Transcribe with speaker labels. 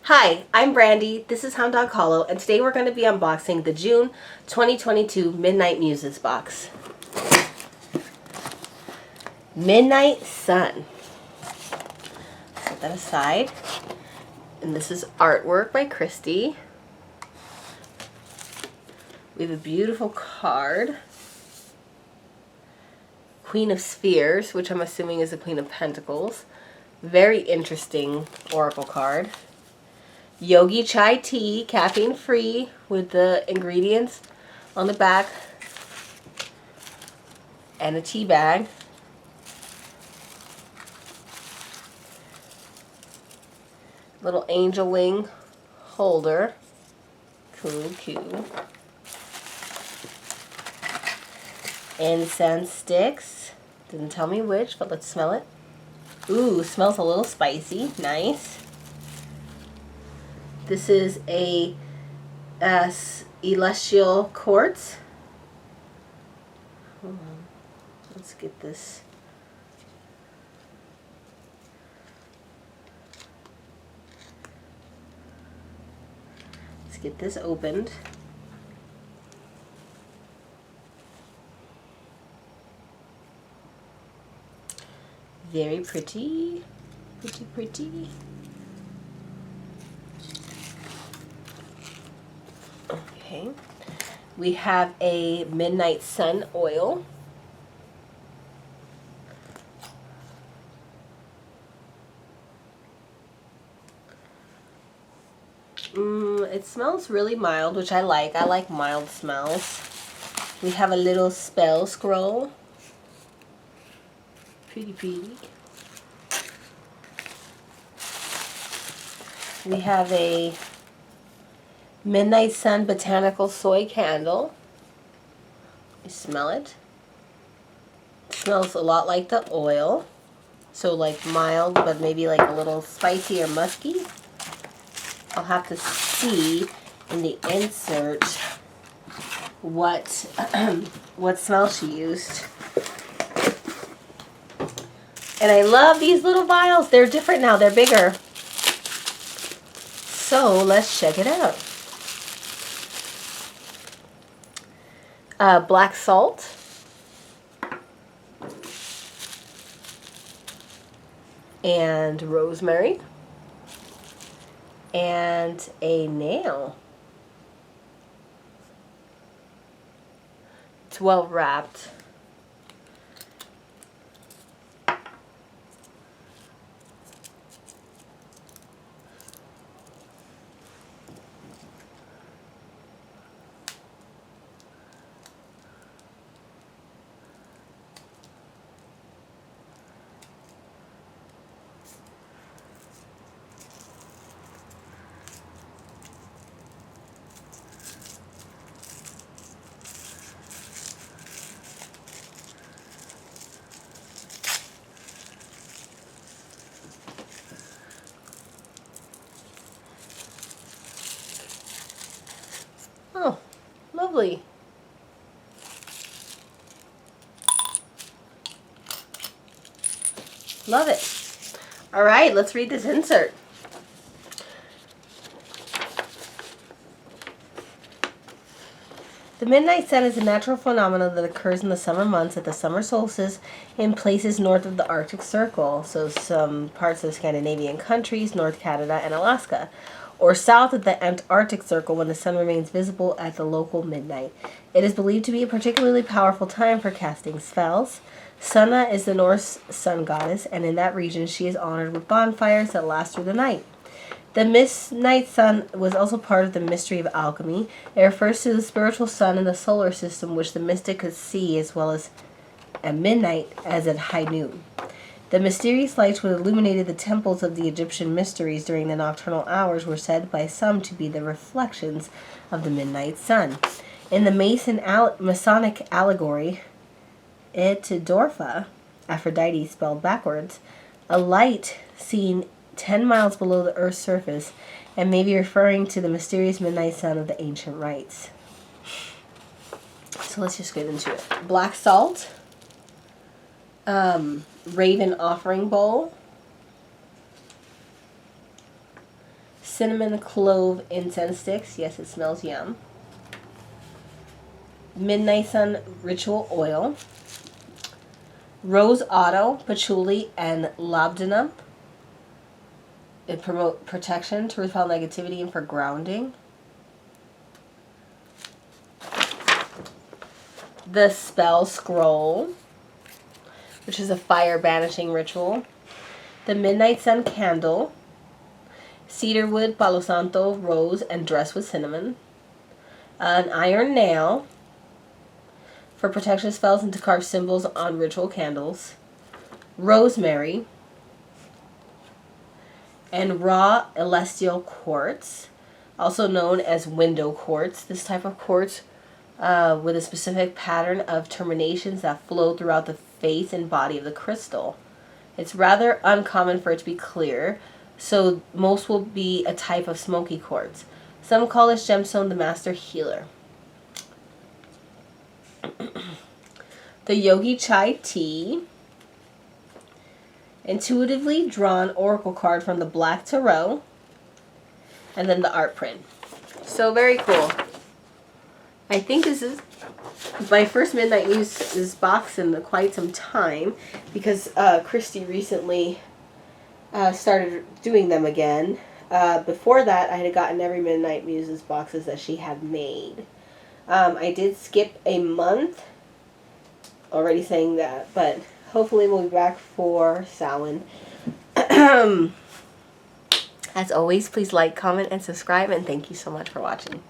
Speaker 1: Hi, I'm Brandy, this is Hound Dog Hollow, and today we're going to be unboxing the June 2022 Midnight Muses box. Midnight Sun. Set that aside. And this is artwork by Christy. We have a beautiful card. Queen of Spheres, which I'm assuming is the Queen of Pentacles. Very interesting oracle card. Yogi Chai Tea, caffeine free, with the ingredients on the back. And a tea bag. Little angel wing holder. Cool. Incense sticks. Didn't tell me which, but let's smell it. Ooh, smells a little spicy. Nice. This is a celestial quartz. Hold on. Let's get this. Let's get this opened. Very pretty. Pretty. Okay. We have a Midnight Sun oil. It smells really mild, which I like. I like mild smells. We have a little spell scroll. Pretty. We have a Midnight Sun Botanical Soy Candle. You smell it. It smells a lot like the oil. So like mild, but maybe like a little spicy or musky. I'll have to see in the insert what smell she used. And I love these little vials. They're different now. They're bigger. So let's check it out. Black salt. And rosemary. And a nail. It's well wrapped. Oh, lovely. Love it. All right, let's read this insert. The midnight sun is a natural phenomenon that occurs in the summer months at the summer solstice in places north of the Arctic Circle, so some parts of Scandinavian countries, North Canada, and Alaska, or south of the Antarctic Circle when the sun remains visible at the local midnight. It is believed to be a particularly powerful time for casting spells. Sunna is the Norse sun goddess, and in that region she is honored with bonfires that last through the night. The midnight sun was also part of the mystery of alchemy. It refers to the spiritual sun in the solar system which the mystic could see as well as at midnight as at high noon. The mysterious lights which illuminated the temples of the Egyptian mysteries during the nocturnal hours were said by some to be the reflections of the midnight sun. In the Masonic allegory, Itidorfa, Aphrodite spelled backwards, a light seen 10 miles below the Earth's surface, and may be referring to the mysterious midnight sun of the ancient rites. So let's just get into it. Black salt, raven offering bowl, cinnamon clove incense sticks. Yes, it smells yum. Midnight Sun ritual oil. Rose otto, patchouli, and labdanum. It promotes protection to repel negativity and for grounding. The spell scroll, which is a fire banishing ritual. The Midnight Sun candle. Cedarwood, palo santo, rose, and dressed with cinnamon. An iron nail for protection spells and to carve symbols on ritual candles. Rosemary. And raw celestial quartz, also known as window quartz. This type of quartz with a specific pattern of terminations that flow throughout the face and body of the crystal. It's rather uncommon for it to be clear, so most will be a type of smoky quartz. Some call this gemstone the master healer. The Yogi Chai tea. Intuitively drawn oracle card from the Black Tarot. And then the art print. So very cool. I think this is my first Midnight Muses box in quite some time, because Christy recently started doing them again. Before that, I had gotten every Midnight Muses boxes that she had made. I did skip a month, already saying that, but hopefully we'll be back for Samhain. As always, please like, comment, and subscribe, and thank you so much for watching.